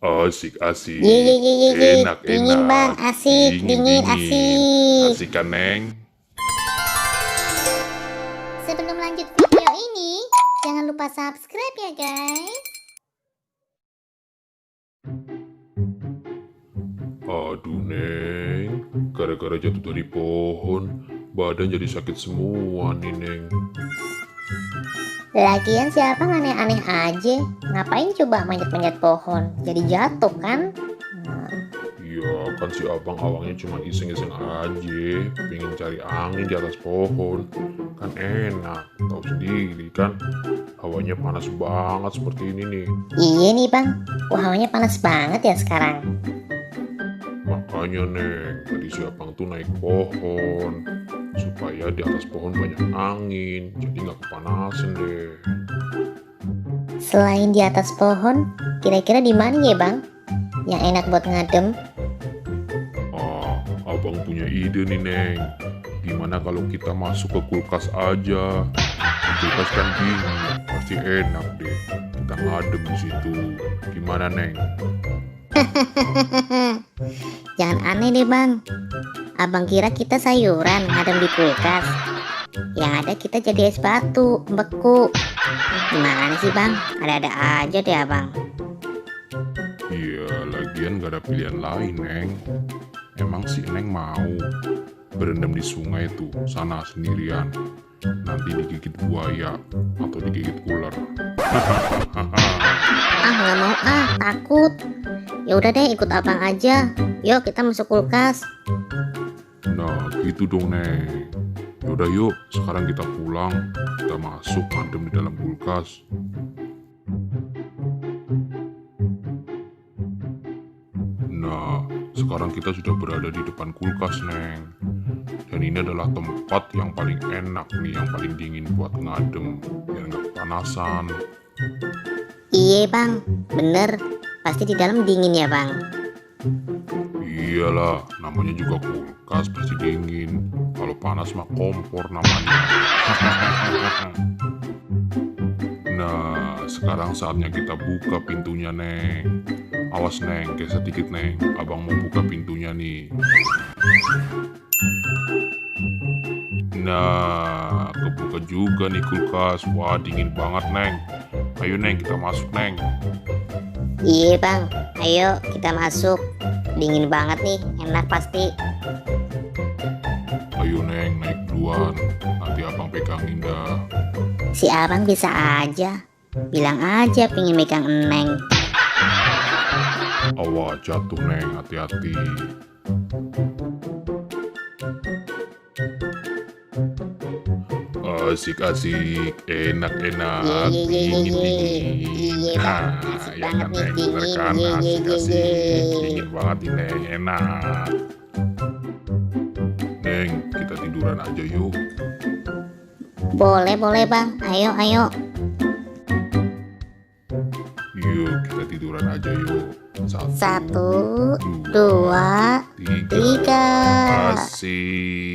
Asik-asik, Ye ye ye ye ye, dingin bang, enak-enak, asik, dingin, dingin-dingin. asik. Asik kan, Neng? Sebelum lanjut video ini, jangan lupa subscribe ya guys. Aduh, Neng. Gara-gara jatuh dari pohon, badan jadi sakit semua nih, Neng. Lagian siapa aneh-aneh aja, ngapain coba manjat-manjat pohon, jadi jatuh kan? Ya, kan si abang awangnya cuma iseng-iseng aja, pengen cari angin di atas pohon. Kan enak, tahu sendiri kan, hawanya panas banget seperti ini nih. Iya nih bang, hawanya panas banget ya sekarang. Makanya, Neng, tadi si abang tuh naik pohon, supaya di atas pohon banyak angin, jadi nggak kepanasan deh. Selain di atas pohon, kira-kira di mana ya bang? Yang enak buat ngadem? Abang punya ide nih, Neng. Gimana kalau kita masuk ke kulkas aja? Di kulkas kan dingin, pasti enak deh. Kita ngadem di situ. Gimana, Neng? Jangan aneh deh bang. Abang kira kita sayuran ngadem di kulkas. Yang ada kita jadi es batu, beku. Gimana sih bang? Ada-ada aja deh abang. Iya, lagian gak ada pilihan lain, Neng. Emang si Neng mau berendam di sungai tuh, sana sendirian. Nanti digigit buaya atau digigit ular. Ah nggak mau takut. Ya udah deh ikut abang aja. Yuk kita masuk kulkas. Nah, gitu dong, Neng. Yaudah yuk, sekarang kita pulang. Kita masuk ngadem di dalam kulkas. Nah, sekarang kita sudah berada di depan kulkas, Neng. Dan ini adalah tempat yang paling enak nih, yang paling dingin buat ngadem, biar nggak kepanasan. Iya bang, bener. Pasti di dalam dingin ya bang. Iyalah, namanya juga kulkas pasti dingin. Kalau panas mah kompor namanya. Nah, sekarang saatnya kita buka pintunya, Neng. Awas, Neng, geser dikit, Neng. Abang mau buka pintunya nih. Nah, kebuka juga nih kulkas. Wah, dingin banget, Neng. Ayo, Neng, kita masuk, Neng. Iya bang, ayo kita masuk. Dingin banget nih, enak pasti. Ayo, Neng, naik duluan. Nanti abang pegangin dah. Si abang bisa aja. Bilang aja pengen megang eneng. Awas jatuh, Neng, hati-hati. Asik-asik, enak-enak, Iya dingin-dingin. bang, Nah, asik ya banget kan, nih Neng, dingin. bener kan, asik-asik. Dingin banget nih, Neng, enak. Neng, kita tiduran aja yuk. Boleh bang, ayo. Yuk, kita tiduran aja yuk. Satu, dua, tiga. Asik.